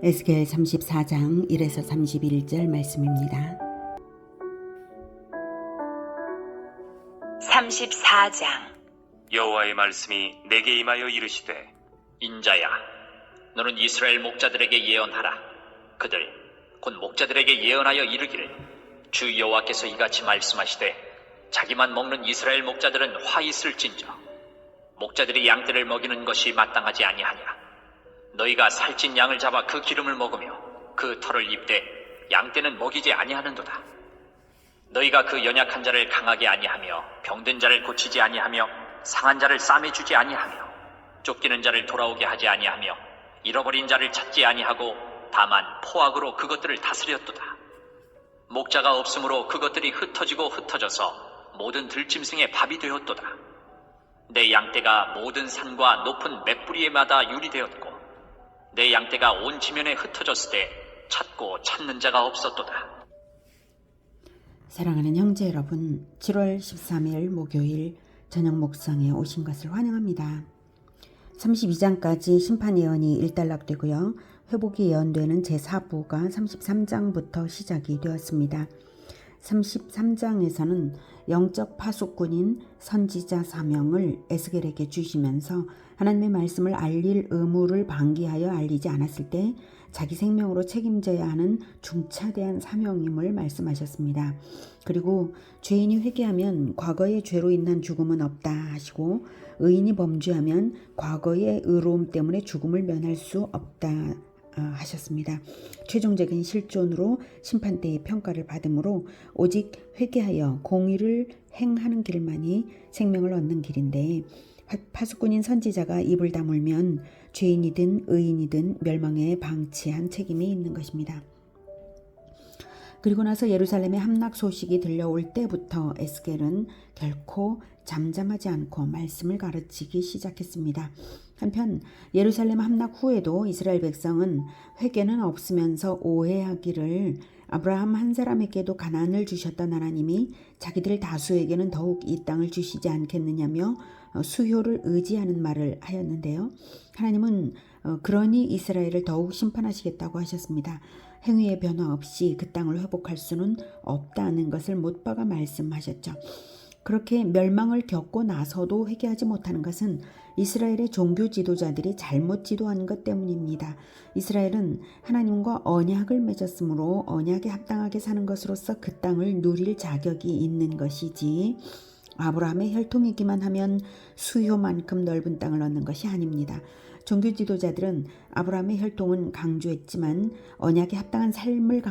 에스겔 34장 1에서 31절 말씀입니다. 34장. 여호와의 말씀이 내게 임하여 이르시되, 인자야, 너는 이스라엘 목자들에게 예언하라. 그들 곧 목자들에게 예언하여 이르기를, 주 여호와께서 이같이 말씀하시되, 자기만 먹는 이스라엘 목자들은 화 있을진저. 목자들이 양떼를 먹이는 것이 마땅하지 아니하냐. 너희가 살찐 양을 잡아 그 기름을 먹으며 그 털을 입되 양떼는 먹이지 아니하는도다. 너희가 그 연약한 자를 강하게 아니하며 병든 자를 고치지 아니하며 상한 자를 싸매주지 아니하며 쫓기는 자를 돌아오게 하지 아니하며 잃어버린 자를 찾지 아니하고 다만 포악으로 그것들을 다스렸도다. 목자가 없으므로 그것들이 흩어지고 흩어져서 모든 들짐승의 밥이 되었도다. 내 양떼가 모든 산과 높은 맷뿌리에 마다 유리되었고 내 양떼가 온 지면에 흩어졌을 때 찾고 찾는 자가 없었도다. 사랑하는 형제 여러분, 7월 13일 목요일 저녁 목상에 오신 것을 환영합니다. 32장까지 심판 예언이 일단락되고요. 회복이 예언되는 제4부가 33장부터 시작이 되었습니다. 33장에서는 영적 파수꾼인 선지자 사명을 에스겔에게 주시면서 하나님의 말씀을 알릴 의무를 방기하여 알리지 않았을 때 자기 생명으로 책임져야 하는 중차대한 사명임을 말씀하셨습니다. 그리고 죄인이 회개하면 과거의 죄로 인한 죽음은 없다 하시고, 의인이 범죄하면 과거의 의로움 때문에 죽음을 면할 수 없다 하셨습니다. 최종적인 실존으로 심판대의 평가를 받으므로 오직 회개하여 공의를 행하는 길만이 생명을 얻는 길인데, 파수꾼인 선지자가 입을 다물면 죄인이든 의인이든 멸망에 방치한 책임이 있는 것입니다. 그리고 나서 예루살렘의 함락 소식이 들려올 때부터 에스겔은 결코 잠잠하지 않고 말씀을 가르치기 시작했습니다. 한편 예루살렘 함락 후에도 이스라엘 백성은 회개는 없으면서 오해하기를, 아브라함 한 사람에게도 가나안을 주셨던 하나님이 자기들 다수에게는 더욱 이 땅을 주시지 않겠느냐며 수효를 의지하는 말을 하였는데요. 하나님은 그러니 이스라엘을 더욱 심판하시겠다고 하셨습니다. 행위의 변화 없이 그 땅을 회복할 수는 없다는 것을 못 박아 말씀하셨죠. 그렇게 멸망을 겪고 나서도 회개하지 못하는 것은 이스라엘의 종교 지도자들이 잘못 지도한 것 때문입니다. 이스라엘은 하나님과 언약을 맺었으므로 언약에 합당하게 사는 것으로서 그 땅을 누릴 자격이 있는 것이지, 아브라함의 혈통이기만 하면 수효만큼 넓은 땅을 얻는 것이 아닙니다. 종교 지도자들은 아브라함의 혈통은 강조했지만 언약에 합당한 삶을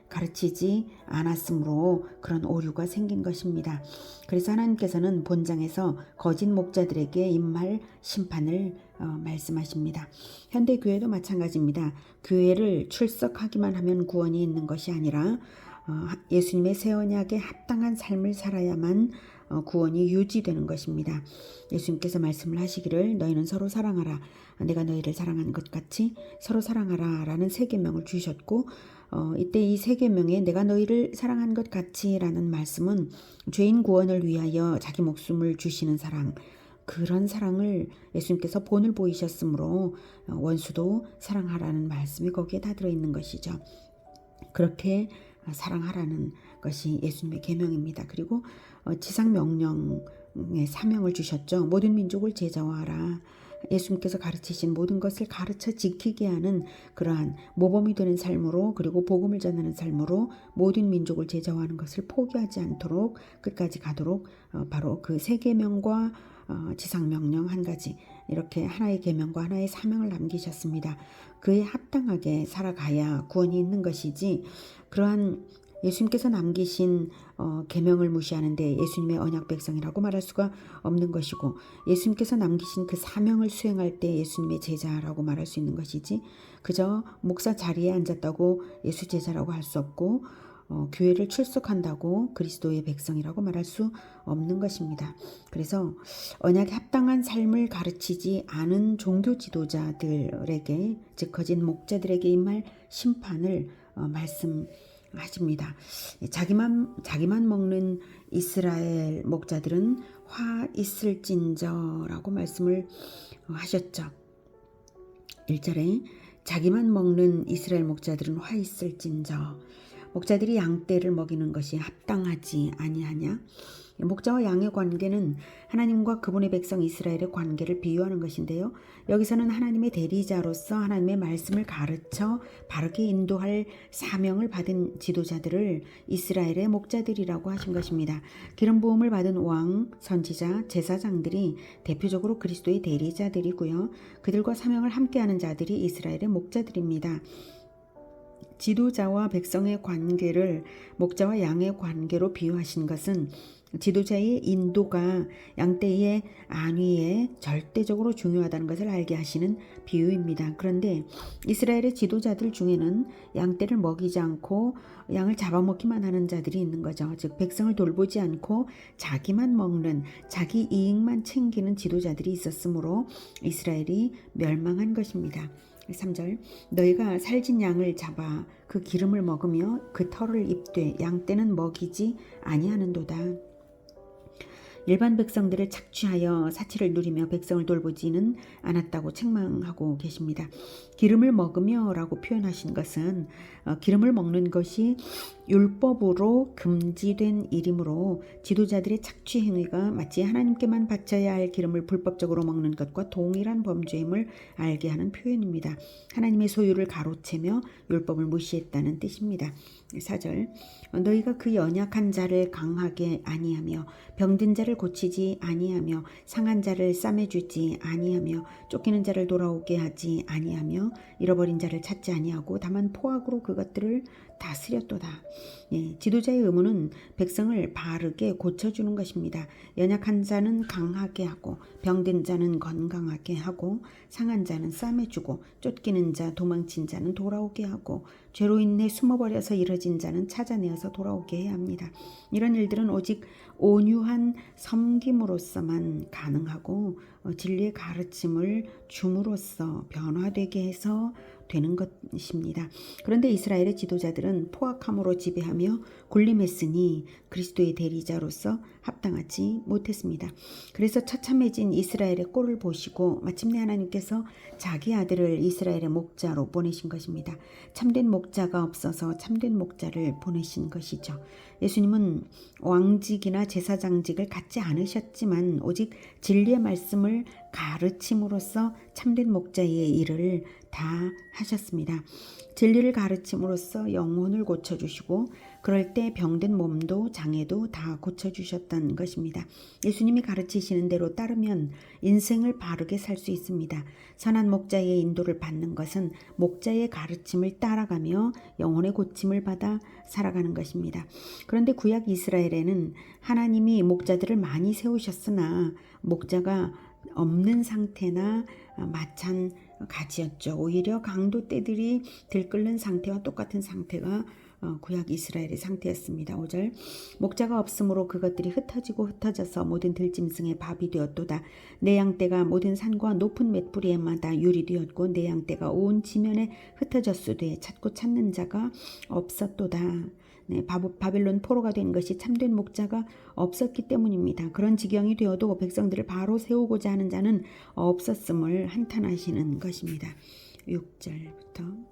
가르치지 않았으므로 그런 오류가 생긴 것입니다. 그래서 하나님께서는 본장에서 거짓 목자들에게 임할 심판을 말씀하십니다. 현대 교회도 마찬가지입니다. 교회를 출석하기만 하면 구원이 있는 것이 아니라 예수님의 새 언약에 합당한 삶을 살아야만 구원이 유지되는 것입니다. 예수님께서 말씀을 하시기를, 너희는 서로 사랑하라, 내가 너희를 사랑한 것 같이 서로 사랑하라 라는 세 계명을 주셨고, 이때 이 세 계명에 내가 너희를 사랑한 것 같이 라는 말씀은 죄인 구원을 위하여 자기 목숨을 주시는 사랑, 그런 사랑을 예수님께서 본을 보이셨으므로 원수도 사랑하라는 말씀이 거기에 다 들어있는 것이죠. 그렇게 사랑하라는 것이 예수님의 계명입니다. 그리고 지상 명령의 사명을 주셨죠. 모든 민족을 제자화하라. 예수님께서 가르치신 모든 것을 가르쳐 지키게 하는 그러한 모범이 되는 삶으로, 그리고 복음을 전하는 삶으로 모든 민족을 제자화하는 것을 포기하지 않도록 끝까지 가도록 바로 그 세 계명과 지상 명령 한 가지, 이렇게 하나의 계명과 하나의 사명을 남기셨습니다. 그에 합당하게 살아가야 구원이 있는 것이지, 그러한 예수님께서 남기신 계명을 무시하는데 예수님의 언약 백성이라고 말할 수가 없는 것이고, 예수님께서 남기신 그 사명을 수행할 때 예수님의 제자라고 말할 수 있는 것이지, 그저 목사 자리에 앉았다고 예수 제자라고 할 수 없고, 교회를 출석한다고 그리스도의 백성이라고 말할 수 없는 것입니다. 그래서 언약에 합당한 삶을 가르치지 않은 종교 지도자들에게, 즉 거짓 목자들에게 임할 심판을 말씀하십니다. 자기만 먹는 이스라엘 목자들은 화 있을진저라고 말씀을 하셨죠. 1절에 자기만 먹는 이스라엘 목자들은 화 있을진저. 목자들이 양떼를 먹이는 것이 합당하지 아니하냐? 목자와 양의 관계는 하나님과 그분의 백성 이스라엘의 관계를 비유하는 것인데요. 여기서는 하나님의 대리자로서 하나님의 말씀을 가르쳐 바르게 인도할 사명을 받은 지도자들을 이스라엘의 목자들이라고 하신 것입니다. 기름 부음을 받은 왕, 선지자, 제사장들이 대표적으로 그리스도의 대리자들이고요. 그들과 사명을 함께하는 자들이 이스라엘의 목자들입니다. 지도자와 백성의 관계를 목자와 양의 관계로 비유하신 것은 지도자의 인도가 양떼의 안위에 절대적으로 중요하다는 것을 알게 하시는 비유입니다. 그런데 이스라엘의 지도자들 중에는 양떼를 먹이지 않고 양을 잡아먹기만 하는 자들이 있는 거죠. 즉 백성을 돌보지 않고 자기만 먹는, 자기 이익만 챙기는 지도자들이 있었으므로 이스라엘이 멸망한 것입니다. 3절 너희가 살진 양을 잡아 그 기름을 먹으며 그 털을 입되 양떼는 먹이지 아니하는도다. 일반 백성들을 착취하여 사치를 누리며 백성을 돌보지는 않았다고 책망하고 계십니다. 기름을 먹으며 라고 표현하신 것은 기름을 먹는 것이 율법으로 금지된 일이므로 지도자들의 착취 행위가 마치 하나님께만 바쳐야 할 기름을 불법적으로 먹는 것과 동일한 범죄임을 알게 하는 표현입니다. 하나님의 소유를 가로채며 율법을 무시했다는 뜻입니다. 4절 너희가 그 연약한 자를 강하게 아니하며 병든 자를 고치지 아니하며 상한 자를 싸매주지 아니하며 쫓기는 자를 돌아오게 하지 아니하며 잃어버린 자를 찾지 아니하고 다만 포악으로 그것들을 다스렸도다. 지도자의 의무는 백성을 바르게 고쳐주는 것입니다. 연약한 자는 강하게 하고 병든 자는 건강하게 하고 상한 자는 싸매주고 쫓기는 자 도망친 자는 돌아오게 하고 죄로 인해 숨어버려서 이뤄진 자는 찾아내어서 돌아오게 해야 합니다. 이런 일들은 오직 온유한 섬김으로서만 가능하고 진리의 가르침을 줌으로써 변화되게 해서 되는 것입니다. 그런데 이스라엘의 지도자들은 포악함으로 지배하며 군림했으니 그리스도의 대리자로서 합당하지 못했습니다. 그래서 처참해진 이스라엘의 꼴을 보시고 마침내 하나님께서 자기 아들을 이스라엘의 목자로 보내신 것입니다. 참된 목자가 없어서 참된 목자를 보내신 것이죠. 예수님은 왕직이나 제사장직을 갖지 않으셨지만 오직 진리의 말씀을 가르침으로써 참된 목자의 일을 다 하셨습니다. 진리를 가르침으로써 영혼을 고쳐주시고 그럴 때 병든 몸도 장애도 다 고쳐주셨던 것입니다. 예수님이 가르치시는 대로 따르면 인생을 바르게 살 수 있습니다. 선한 목자의 인도를 받는 것은 목자의 가르침을 따라가며 영혼의 고침을 받아 살아가는 것입니다. 그런데 구약 이스라엘에는 하나님이 목자들을 많이 세우셨으나 목자가 없는 상태나 마찬가지였죠. 오히려 강도 떼들이 들끓는 상태와 똑같은 상태가 구약 이스라엘의 상태였습니다. 5절 목자가 없으므로 그것들이 흩어지고 흩어져서 모든 들짐승의 밥이 되었도다. 내 양떼가 모든 산과 높은 맷뿌리에마다 유리 되었고 내 양떼가 온 지면에 흩어졌으되 찾고 찾는 자가 없었도다. 바벨론 포로가 된 것이 참된 목자가 없었기 때문입니다. 그런 지경이 되어도 백성들을 바로 세우고자 하는 자는 없었음을 한탄하시는 것입니다. 6절부터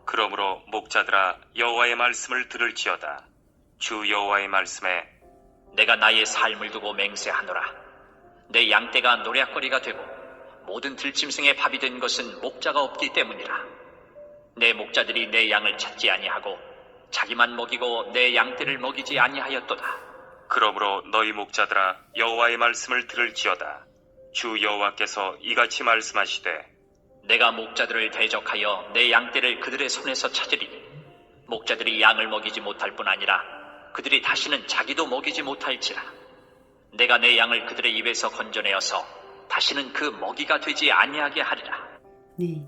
그러므로 목자들아 여호와의 말씀을 들을지어다. 주 여호와의 말씀에 내가 나의 삶을 두고 맹세하노라. 내 양떼가 노략거리가 되고 모든 들짐승의 밥이 된 것은 목자가 없기 때문이라. 내 목자들이 내 양을 찾지 아니하고 자기만 먹이고 내 양떼를 먹이지 아니하였도다. 그러므로 너희 목자들아 여호와의 말씀을 들을지어다. 주 여호와께서 이같이 말씀하시되 내가 목자들을 대적하여 내 양떼를 그들의 손에서 찾으리니 목자들이 양을 먹이지 못할 뿐 아니라 그들이 다시는 자기도 먹이지 못할지라. 내가 내 양을 그들의 입에서 건져내어서 다시는 그 먹이가 되지 아니하게 하리라. 네,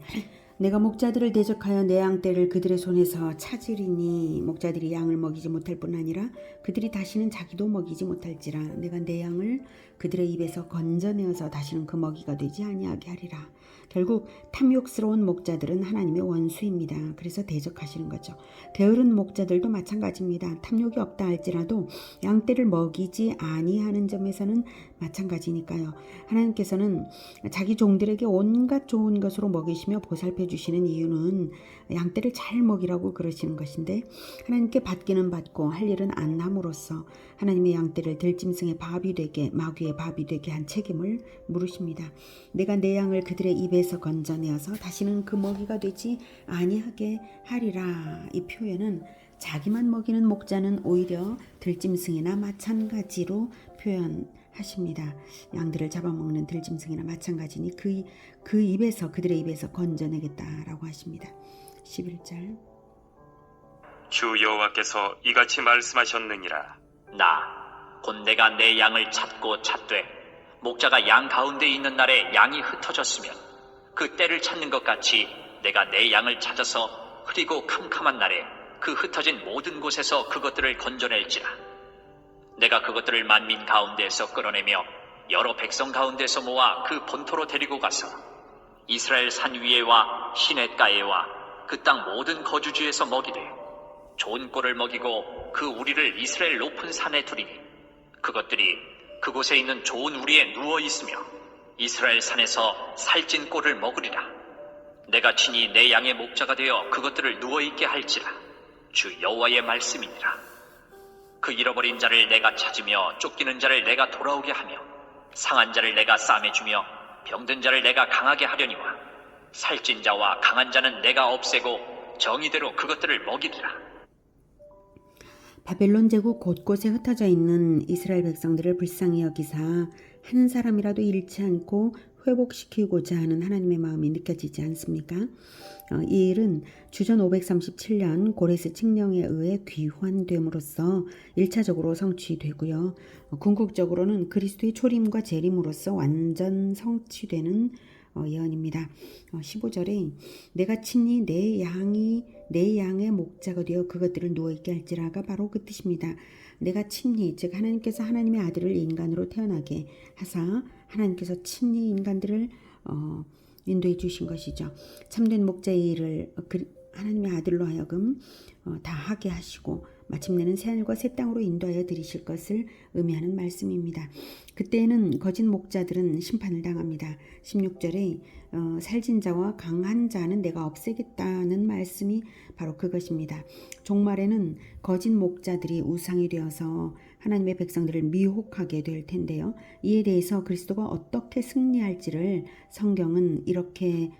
내가 목자들을 대적하여 내 양떼를 그들의 손에서 찾으리니 목자들이 양을 먹이지 못할 뿐 아니라 그들이 다시는 자기도 먹이지 못할지라. 내가 내 양을 그들의 입에서 건져내어서 다시는 그 먹이가 되지 아니하게 하리라. 결국 탐욕스러운 목자들은 하나님의 원수입니다. 그래서 대적하시는 거죠. 게으른 목자들도 마찬가지입니다. 탐욕이 없다 할지라도 양떼를 먹이지 아니하는 점에서는 마찬가지니까요. 하나님께서는 자기 종들에게 온갖 좋은 것으로 먹이시며 보살펴 주시는 이유는 양떼를 잘 먹이라고 그러시는 것인데, 하나님께 받기는 받고 할 일은 안 함으로써 하나님의 양떼를 들짐승의 밥이 되게, 마귀의 밥이 되게 한 책임을 물으십니다. 내가 내 양을 그들의 입에서 건져내어서 다시는 그 먹이가 되지 아니하게 하리라. 이 표현은 자기만 먹이는 목자는 오히려 들짐승이나 마찬가지로 표현하십니다. 양들을 잡아먹는 들짐승이나 마찬가지니 그들의 입에서 건져내겠다라고 하십니다. 11절. 주 여호와께서 이같이 말씀하셨느니라. 곧 내가 내 양을 찾고 찾되 목자가 양 가운데 있는 날에 양이 흩어졌으면 그 때를 찾는 것 같이 내가 내 양을 찾아서 흐리고 캄캄한 날에 그 흩어진 모든 곳에서 그것들을 건져낼지라. 내가 그것들을 만민 가운데에서 끌어내며 여러 백성 가운데서 모아 그 본토로 데리고 가서 이스라엘 산 위에와 시냇가에와 그 땅 모든 거주지에서 먹이되 좋은 꼴을 먹이고 그 우리를 이스라엘 높은 산에 두리니 그것들이 그곳에 있는 좋은 우리에 누워 있으며 이스라엘 산에서 살찐 꼴을 먹으리라. 내가 친히 내 양의 목자가 되어 그것들을 누워 있게 할지라. 주 여호와의 말씀이니라. 그 잃어버린 자를 내가 찾으며 쫓기는 자를 내가 돌아오게 하며 상한 자를 내가 싸매주며 병든 자를 내가 강하게 하려니와 살찐 자와 강한 자는 내가 없애고 정의대로 그것들을 먹이리라. 바벨론 제국 곳곳에 흩어져 있는 이스라엘 백성들을 불쌍히 여기사 한 사람이라도 잃지 않고 회복시키고자 하는 하나님의 마음이 느껴지지 않습니까? 이 일은 주전 537년 고레스 칙령에 의해 귀환됨으로써 1차적으로 성취되고요. 궁극적으로는 그리스도의 초림과 재림으로써 완전 성취되는 예언입니다. 15절에 내가 친히 내 양의 목자가 되어 그것들을 누워있게 할지라가 바로 그 뜻입니다. 내가 친히, 즉 하나님께서 하나님의 아들을 인간으로 태어나게 하사 하나님께서 친히 인간들을 인도해 주신 것이죠. 참된 목자의 일을 하나님의 아들로 하여금 다 하게 하시고 마침내는 새하늘과 새 땅으로 인도하여 들이실 것을 의미하는 말씀입니다. 그때에는 거짓 목자들은 심판을 당합니다. 16절에 살진 자와 강한 자는 내가 없애겠다는 말씀이 바로 그것입니다. 종말에는 거짓 목자들이 우상이 되어서 하나님의 백성들을 미혹하게 될 텐데요. 이에 대해서 그리스도가 어떻게 승리할지를 성경은 이렇게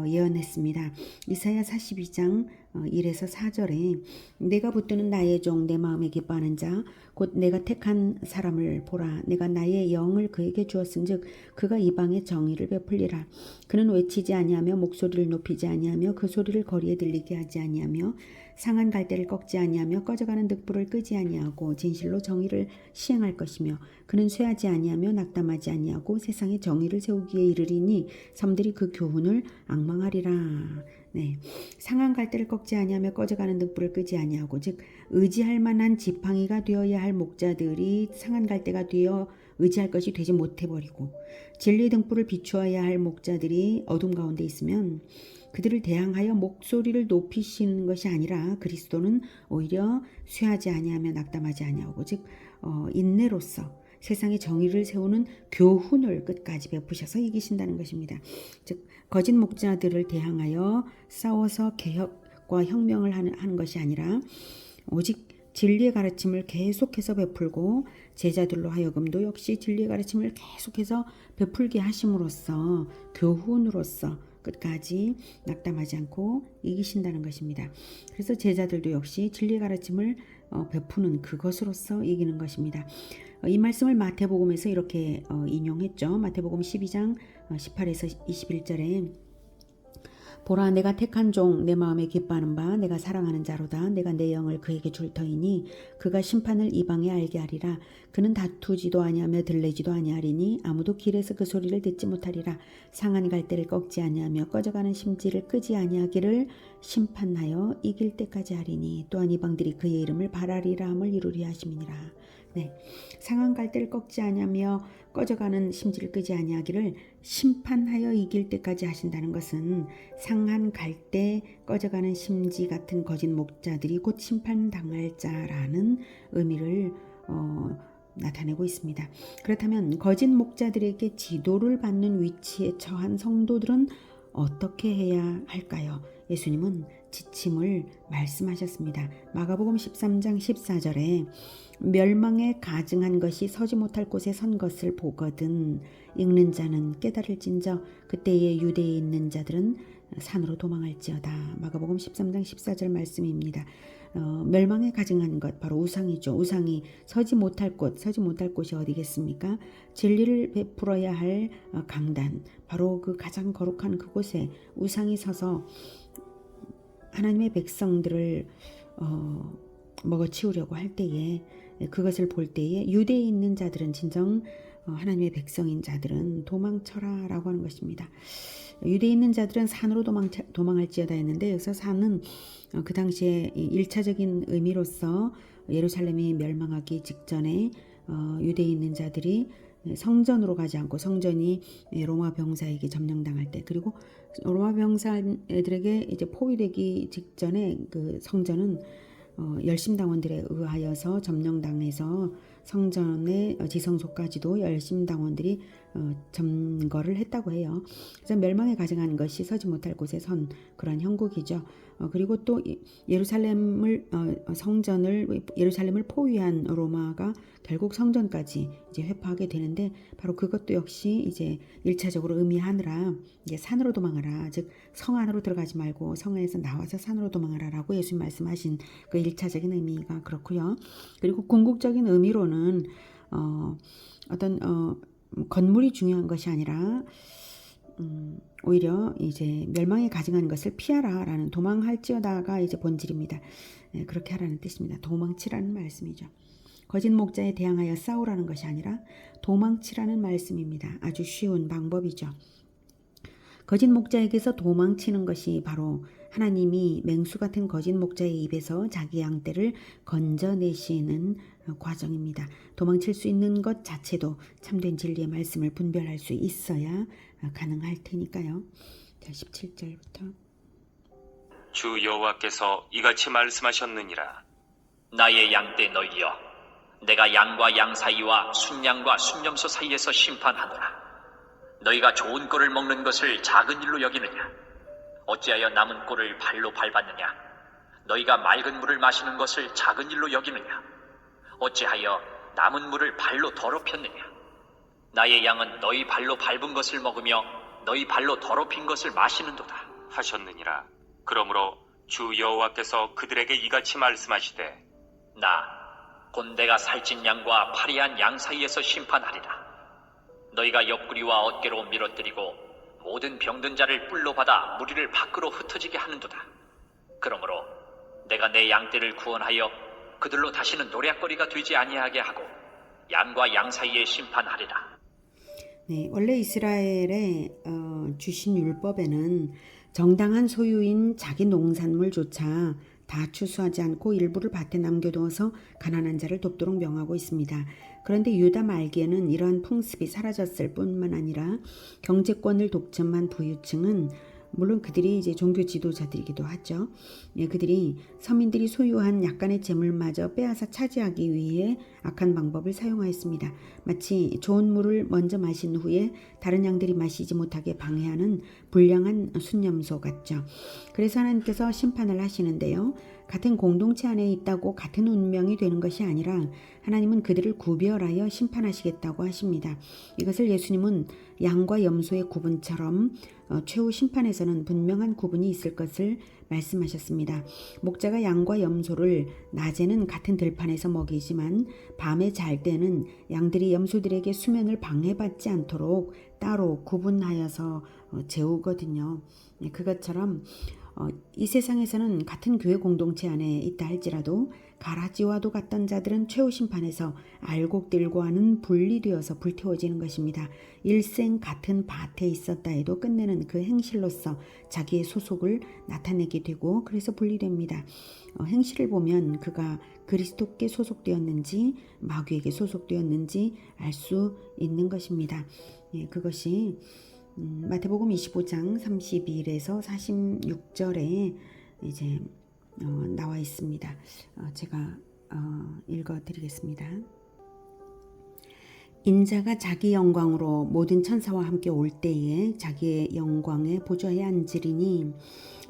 예언했습니다. 이사야 42장 1에서 4절에 내가 붙드는 나의 종 내 마음에 기뻐하는 자 곧 내가 택한 사람을 보라. 내가 나의 영을 그에게 주었은즉 그가 이방의 정의를 베풀리라. 그는 외치지 아니하며 목소리를 높이지 아니하며 그 소리를 거리에 들리게 하지 아니하며 상한 갈대를 꺾지 아니하며 꺼져가는 득불을 끄지 아니하고 진실로 정의를 시행할 것이며 그는 쇠하지 아니하며 낙담하지 아니하고 세상에 정의를 세우기에 이르리니 섬들이 그 교훈을 앙망하리라. 네, 상한 갈대를 꺾지 아니하며 꺼져가는 등불을 끄지 아니하고, 즉 의지할 만한 지팡이가 되어야 할 목자들이 상한 갈대가 되어 의지할 것이 되지 못해버리고 진리의 등불을 비추어야 할 목자들이 어둠 가운데 있으면 그들을 대항하여 목소리를 높이시는 것이 아니라 그리스도는 오히려 쇠하지 아니하며 낙담하지 아니하고, 즉 인내로서 세상의 정의를 세우는 교훈을 끝까지 베푸셔서 이기신다는 것입니다. 즉 거짓 목자들을 대항하여 싸워서 개혁과 혁명을 하는 것이 아니라 오직 진리의 가르침을 계속해서 베풀고 제자들로 하여금도 역시 진리의 가르침을 계속해서 베풀게 하심으로써 교훈으로서 끝까지 낙담하지 않고 이기신다는 것입니다. 그래서 제자들도 역시 진리의 가르침을 베푸는 그것으로서 이기는 것입니다. 이 말씀을 마태복음에서 이렇게 인용했죠. 마태복음 12장 18에서 21절에 보라 내가 택한 종 내 마음에 기뻐하는 바 내가 사랑하는 자로다. 내가 내 영을 그에게 줄 터이니 그가 심판을 이방에 알게 하리라. 그는 다투지도 아니하며 들레지도 아니하리니 아무도 길에서 그 소리를 듣지 못하리라. 상한 갈대를 꺾지 아니하며 꺼져가는 심지를 끄지 아니하기를 심판하여 이길 때까지 하리니 또한 이방들이 그의 이름을 바라리라 함을 이루리 하심이니라. 네, 상한 갈대를 꺾지 아니하며 꺼져가는 심지를 끄지 아니하기를 심판하여 이길 때까지 하신다는 것은 상한 갈대 꺼져가는 심지 같은 거짓 목자들이 곧 심판당할 자라는 의미를 나타내고 있습니다. 그렇다면 거짓 목자들에게 지도를 받는 위치에 처한 성도들은 어떻게 해야 할까요? 예수님은 지침을 말씀하셨습니다. 마가복음 13장 14절에 멸망에 가증한 것이 서지 못할 곳에 선 것을 보거든 읽는 자는 깨달을진저 그때에 유대에 있는 자들은 산으로 도망할지어다. 마가복음 13장 14절 말씀입니다. 멸망에 가증한 것 바로 우상이죠. 우상이 서지 못할 곳이 어디겠습니까? 진리를 베풀어야 할 강단, 바로 그 가장 거룩한 그곳에 우상이 서서 하나님의 백성들을 먹어치우려고 할 때에, 그것을 볼 때에 유대에 있는 자들은, 진정 하나님의 백성인 자들은 도망쳐라 라고 하는 것입니다. 유대에 있는 자들은 산으로 도망할지어다 했는데, 여기서 산은 그 당시에 1차적인 의미로서 예루살렘이 멸망하기 직전에 유대에 있는 자들이 성전으로 가지 않고 성전이 로마 병사에게 점령당할 때, 그리고 로마 병사들에게 이제 포위되기 직전에 그 성전은 열심당원들에 의하여서 점령당해서 성전의 지성소까지도 열심당원들이 점거를 했다고 해요. 그래서 멸망에 가증한 것이 서지 못할 곳에 선 그런 형국이죠. 그리고 또 예루살렘을 포위한 로마가 결국 성전까지 이제 회파하게 되는데, 바로 그것도 역시 이제 1차적으로 의미하느라 이제 산으로 도망하라, 즉 성 안으로 들어가지 말고 성에서 나와서 산으로 도망하라라고 예수님 말씀하신 그 1차적인 의미가 그렇고요. 그리고 궁극적인 의미로는 어떤 건물이 중요한 것이 아니라 오히려 이제 멸망에 가증한 것을 피하라라는, 도망할지어다가 이제 본질입니다. 그렇게 하라는 뜻입니다. 도망치라는 말씀이죠. 거짓 목자에 대항하여 싸우라는 것이 아니라 도망치라는 말씀입니다. 아주 쉬운 방법이죠. 거짓 목자에게서 도망치는 것이 바로 하나님이 맹수 같은 거짓 목자의 입에서 자기 양떼를 건져내시는 과정입니다. 도망칠 수 있는 것 자체도 참된 진리의 말씀을 분별할 수 있어야 가능할 테니까요. 자, 17절부터. 주 여호와께서 이같이 말씀하셨느니라. 나의 양떼 너희여, 내가 양과 양 사이와 순양과 순염소 사이에서 심판하노라. 너희가 좋은 꼴을 먹는 것을 작은 일로 여기느냐? 어찌하여 남은 꼴을 발로 밟았느냐? 너희가 맑은 물을 마시는 것을 작은 일로 여기느냐? 어찌하여 남은 물을 발로 더럽혔느냐? 나의 양은 너희 발로 밟은 것을 먹으며 너희 발로 더럽힌 것을 마시는도다 하셨느니라. 그러므로 주 여호와께서 그들에게 이같이 말씀하시되, 나 곧 내가 살찐 양과 파리한 양 사이에서 심판하리라. 너희가 옆구리와 어깨로 밀어뜨리고 모든 병든 자를 뿔로 받아 무리를 밖으로 흩어지게 하는도다. 그러므로 내가 내 양떼를 구원하여 그들로 다시는 노략거리가 되지 아니하게 하고 양과 양 사이에 심판하리라. 네, 원래 이스라엘에 주신 율법에는 정당한 소유인 자기 농산물조차 다 추수하지 않고 일부를 밭에 남겨두어서 가난한 자를 돕도록 명하고 있습니다. 그런데 유다 말기에는 이러한 풍습이 사라졌을 뿐만 아니라 경제권을 독점한 부유층은, 물론 그들이 이제 종교 지도자들이기도 하죠. 그들이 서민들이 소유한 약간의 재물마저 빼앗아 차지하기 위해 악한 방법을 사용하였습니다. 마치 좋은 물을 먼저 마신 후에 다른 양들이 마시지 못하게 방해하는 불량한 순념소 같죠. 그래서 하나님께서 심판을 하시는데요. 같은 공동체 안에 있다고 같은 운명이 되는 것이 아니라 하나님은 그들을 구별하여 심판하시겠다고 하십니다. 이것을 예수님은 양과 염소의 구분처럼 최후 심판에서는 분명한 구분이 있을 것을 말씀하셨습니다. 목자가 양과 염소를 낮에는 같은 들판에서 먹이지만 밤에 잘 때는 양들이 염소들에게 수면을 방해받지 않도록 따로 구분하여서 재우거든요. 그것처럼 이 세상에서는 같은 교회 공동체 안에 있다 할지라도 가라지와도 같던 자들은 최후 심판에서 알곡들과는 분리되어서 불태워지는 것입니다. 일생 같은 밭에 있었다 해도 끝내는 그 행실로서 자기의 소속을 나타내게 되고 그래서 분리됩니다. 행실을 보면 그가 그리스도께 소속되었는지 마귀에게 소속되었는지 알 수 있는 것입니다. 그것이 마태복음 25장 32절에서 46절에 이제 나와 있습니다. 제가 읽어드리겠습니다. 인자가 자기 영광으로 모든 천사와 함께 올 때에 자기의 영광의 보좌에 앉으리니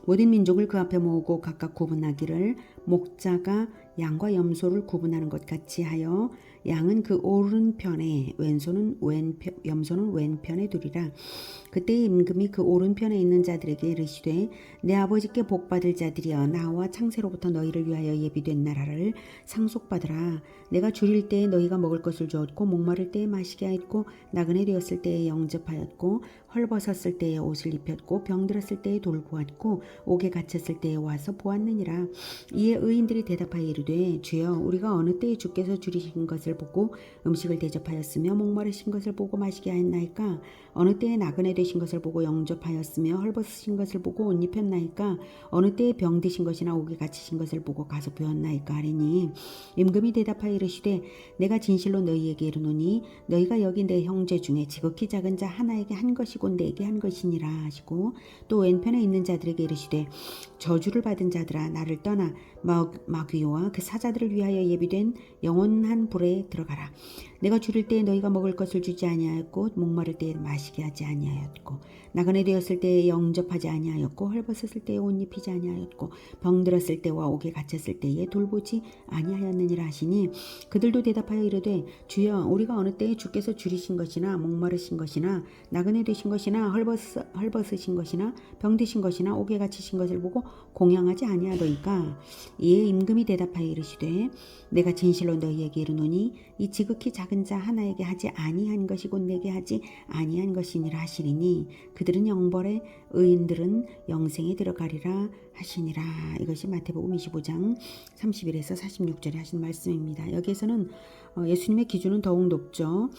모든 민족을 그 앞에 모으고 각각 구분하기를 목자가 양과 염소를 구분하는 것 같이 하여 양은 그 오른편에 염소는 왼편에 두리라. 그때 임금이 그 오른편에 있는 자들에게 이르시되 내 아버지께 복받을 자들이여 나와 창세로부터 너희를 위하여 예비된 나라를 상속받으라. 내가 줄일 때에 너희가 먹을 것을 주었고 목마를 때에 마시게 하였고 나그네 되었을 때에 영접하였고 헐벗었을 때에 옷을 입혔고 병들었을 때에 돌보았고 옥에 갇혔을 때에 와서 보았느니라. 이에 의인들이 대답하여 이르되 주여 우리가 어느 때에 주께서 줄이신 것을 보고 음식을 대접하였으며 목마르신 것을 보고 마시게 하였나이까? 어느 때에 나그네 되신 것을 보고 영접하였으며 헐벗으신 것을 보고 옷 입혔나이까? 어느 때에 병드신 것이나 옥에 갇히신 것을 보고 가서 보았나이까? 하리니 임금이 대답하여 이르시되 내가 진실로 너희에게 이르노니 너희가 여기 내 형제 중에 지극히 작은 자 하나에게 한 것이 곧 내게 한 것이니라 하시고 또 왼편에 있는 자들에게 이르시되 저주를 받은 자들아 나를 떠나 마귀와 그 사자들을 위하여 예비된 영원한 불에 들어가라. 내가 줄일 때에 너희가 먹을 것을 주지 아니하였고 목마를 때에 마시게 하지 아니하였고 나그네 되었을 때에 영접하지 아니하였고 헐벗었을 때에 옷 입히지 아니하였고 병들었을 때와 옥에 갇혔을 때에 돌보지 아니하였느니라 하시니 그들도 대답하여 이르되 주여 우리가 어느 때에 주께서 줄이신 것이나 목마르신 것이나 나그네 되신 것이나 헐벗으신 것이나 병드신 것이나 옥에 갇히신 것을 보고 공양하지 아니하더이까? 이에 임금이 대답하여 이르시되 내가 진실로 너희에게 이르노니 이 지극히 작은 자 하나에게 하지 아니한 것이 곧 내게 하지 아니한 것이니라 하시리니 그들은 영벌에 의인들은 영생에 들어가리라 하시니라. 이것이 마태복음 25장 31에서 46절에 하신 말씀입니다. 여기에서는 예수님의 기준은 더욱 높죠.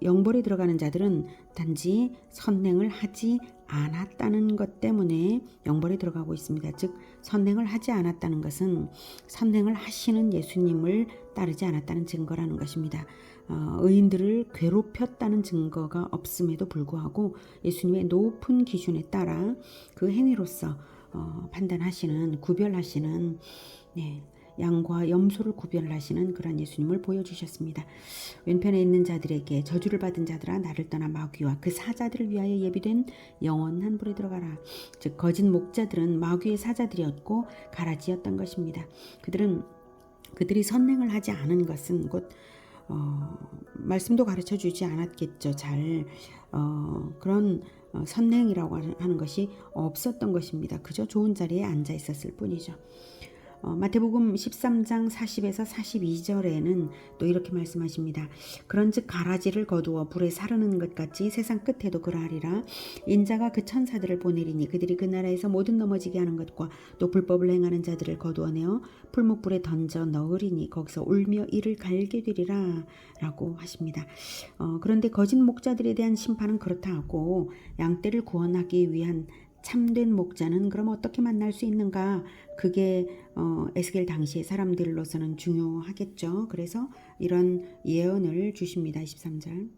영벌에 들어가는 자들은 단지 선행을 하지 않았다는 것 때문에 영벌에 들어가고 있습니다. 즉 선행을 하지 않았다는 것은 선행을 하시는 예수님을 따르지 않았다는 증거라는 것입니다. 의인들을 괴롭혔다는 증거가 없음에도 불구하고 예수님의 높은 기준에 따라 그 행위로서 판단하시는 구별하시는 양과 염소를 구별하시는 그런 예수님을 보여주셨습니다. 왼편에 있는 자들에게 저주를 받은 자들아 나를 떠나 마귀와 그 사자들을 위하여 예비된 영원한 불에 들어가라. 즉 거짓 목자들은 마귀의 사자들이었고 가라지였던 것입니다. 그들이 선행을 하지 않은 것은 곧 말씀도 가르쳐 주지 않았겠죠. 잘 그런 선행이라고 하는 것이 없었던 것입니다. 그저 좋은 자리에 앉아 있었을 뿐이죠. 마태복음 13장 40에서 42절에는 또 이렇게 말씀하십니다. 그런즉 가라지를 거두어 불에 사르는 것 같이 세상 끝에도 그러하리라. 인자가 그 천사들을 보내리니 그들이 그 나라에서 모든 넘어지게 하는 것과 또 불법을 행하는 자들을 거두어내어 풀무불에 던져 넣으리니 거기서 울며 이를 갈게 되리라 라고 하십니다. 그런데 거짓 목자들에 대한 심판은 그렇다 하고 양떼를 구원하기 위한 참된 목자는 그럼 어떻게 만날 수 있는가? 그게 에스겔 당시의 사람들로서는 중요하겠죠. 그래서 이런 예언을 주십니다. 23절.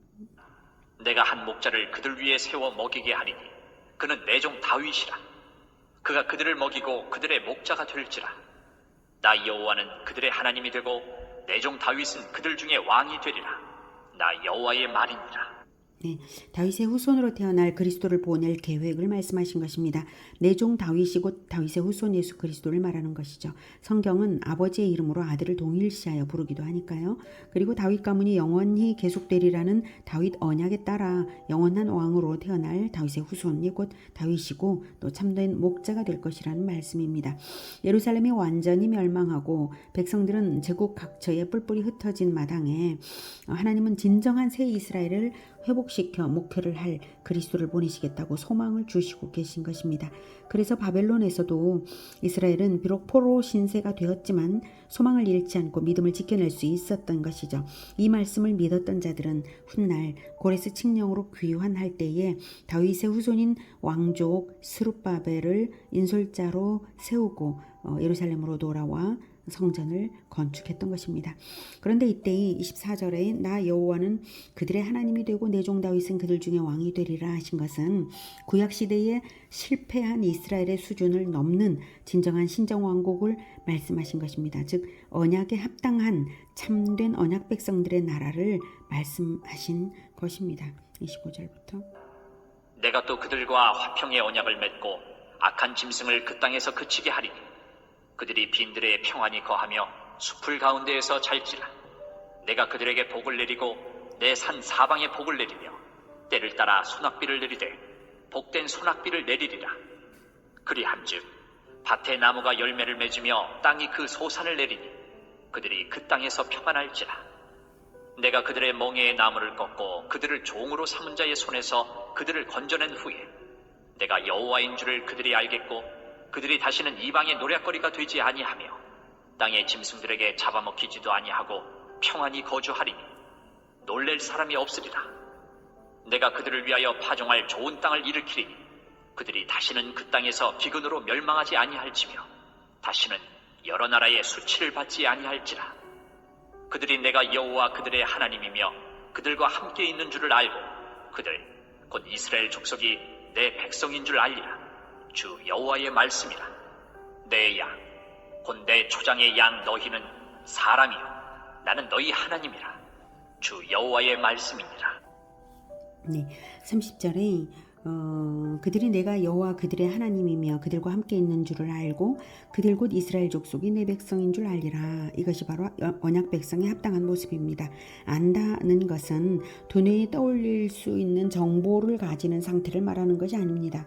내가 한 목자를 그들 위에 세워 먹이게 하리니 그는 내 종 다윗이라. 그가 그들을 먹이고 그들의 목자가 될지라. 나 여호와는 그들의 하나님이 되고 내 종 다윗은 그들 중에 왕이 되리라. 나 여호와의 말이니라. 네, 다윗의 후손으로 태어날 그리스도를 보낼 계획을 말씀하신 것입니다. 내 종 다윗이 곧 다윗의 후손 예수 그리스도를 말하는 것이죠. 성경은 아버지의 이름으로 아들을 동일시하여 부르기도 하니까요. 그리고 다윗 가문이 영원히 계속되리라는 다윗 언약에 따라 영원한 왕으로 태어날 다윗의 후손이 곧 다윗이고 또 참된 목자가 될 것이라는 말씀입니다. 예루살렘이 완전히 멸망하고 백성들은 제국 각처에 뿔뿔이 흩어진 마당에 하나님은 진정한 새 이스라엘을 회복시켜 목회를 할 그리스도를 보내시겠다고 소망을 주시고 계신 것입니다. 그래서 바벨론에서도 이스라엘은 비록 포로 신세가 되었지만 소망을 잃지 않고 믿음을 지켜낼 수 있었던 것이죠. 이 말씀을 믿었던 자들은 훗날 고레스 칙령으로 귀환할 때에 다윗의 후손인 왕족 스룹바벨을 인솔자로 세우고 예루살렘으로 돌아와 성전을 건축했던 것입니다. 그런데 이때의 24절에 나 여호와는 그들의 하나님이 되고 내 종 다윗은 그들 중에 왕이 되리라 하신 것은 구약시대에 실패한 이스라엘의 수준을 넘는 진정한 신정왕국을 말씀하신 것입니다. 즉 언약에 합당한 참된 언약 백성들의 나라를 말씀하신 것입니다. 25절부터 내가 또 그들과 화평의 언약을 맺고 악한 짐승을 그 땅에서 그치게 하리니 그들이 빈들에 평안히 거하며 숲을 가운데에서 잘지라. 내가 그들에게 복을 내리고 내 산 사방에 복을 내리며 때를 따라 소낙비를 내리되 복된 소낙비를 내리리라. 그리한즉 밭의 나무가 열매를 맺으며 땅이 그 소산을 내리니 그들이 그 땅에서 평안할지라. 내가 그들의 멍에의 나무를 꺾고 그들을 종으로 삼은 자의 손에서 그들을 건져낸 후에 내가 여호와인 줄을 그들이 알겠고 그들이 다시는 이방의 노략거리가 되지 아니하며 땅의 짐승들에게 잡아먹히지도 아니하고 평안히 거주하리니 놀랄 사람이 없으리라. 내가 그들을 위하여 파종할 좋은 땅을 일으키리니 그들이 다시는 그 땅에서 기근으로 멸망하지 아니할지며 다시는 여러 나라의 수치를 받지 아니할지라. 그들이 내가 여호와 그들의 하나님이며 그들과 함께 있는 줄을 알고 그들 곧 이스라엘 족속이 내 백성인 줄 알리라. 주 여호와의 말씀이라. 내 양 곧 내 초장의 양 너희는 사람이요 나는 너희 하나님이라. 주 여호와의 말씀이니라. 네, 30절에 그들이 내가 여호와 그들의 하나님이며 그들과 함께 있는 줄을 알고 그들 곧 이스라엘 족속이 내 백성인 줄 알리라. 이것이 바로 언약 백성의 합당한 모습입니다. 안다는 것은 두뇌에 떠올릴 수 있는 정보를 가지는 상태를 말하는 것이 아닙니다.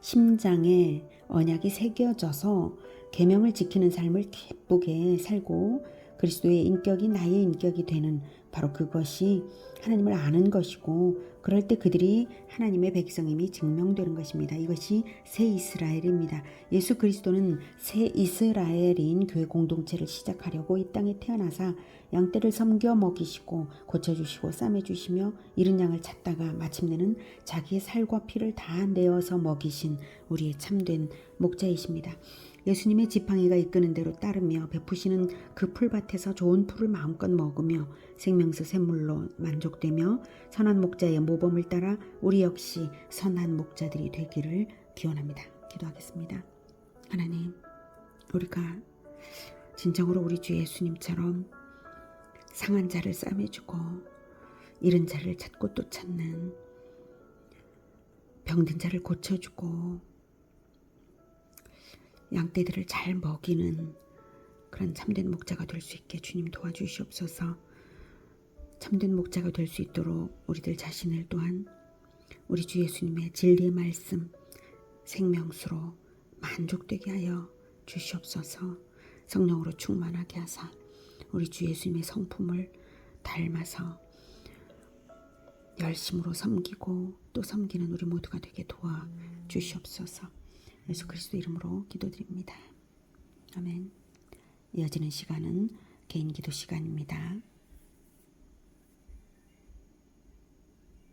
심장에 언약이 새겨져서 계명을 지키는 삶을 기쁘게 살고 그리스도의 인격이 나의 인격이 되는 바로 그것이 하나님을 아는 것이고 그럴 때 그들이 하나님의 백성임이 증명되는 것입니다. 이것이 새 이스라엘입니다. 예수 그리스도는 새 이스라엘인 교회 공동체를 시작하려고 이 땅에 태어나사 양떼를 섬겨 먹이시고 고쳐주시고 싸매주시며 잃은 양을 찾다가 마침내는 자기의 살과 피를 다 내어서 먹이신 우리의 참된 목자이십니다. 예수님의 지팡이가 이끄는 대로 따르며 베푸시는 그 풀밭에서 좋은 풀을 마음껏 먹으며 생명수 샘물로 만족되며 선한 목자의 모범을 따라 우리 역시 선한 목자들이 되기를 기원합니다. 기도하겠습니다. 하나님, 우리가 진정으로 우리 주 예수님처럼 상한 자를 싸매주고 잃은 자를 찾고 또 찾는 병든 자를 고쳐주고 양떼들을 잘 먹이는 그런 참된 목자가 될 수 있게 주님 도와주시옵소서. 참된 목자가 될 수 있도록 우리들 자신을 또한 우리 주 예수님의 진리의 말씀 생명수로 만족되게 하여 주시옵소서. 성령으로 충만하게 하사 우리 주 예수님의 성품을 닮아서 열심으로 섬기고 또 섬기는 우리 모두가 되게 도와주시옵소서. 예수 그리스도 이름으로 기도드립니다. 아멘. 이어지는 시간은 개인 기도 시간입니다.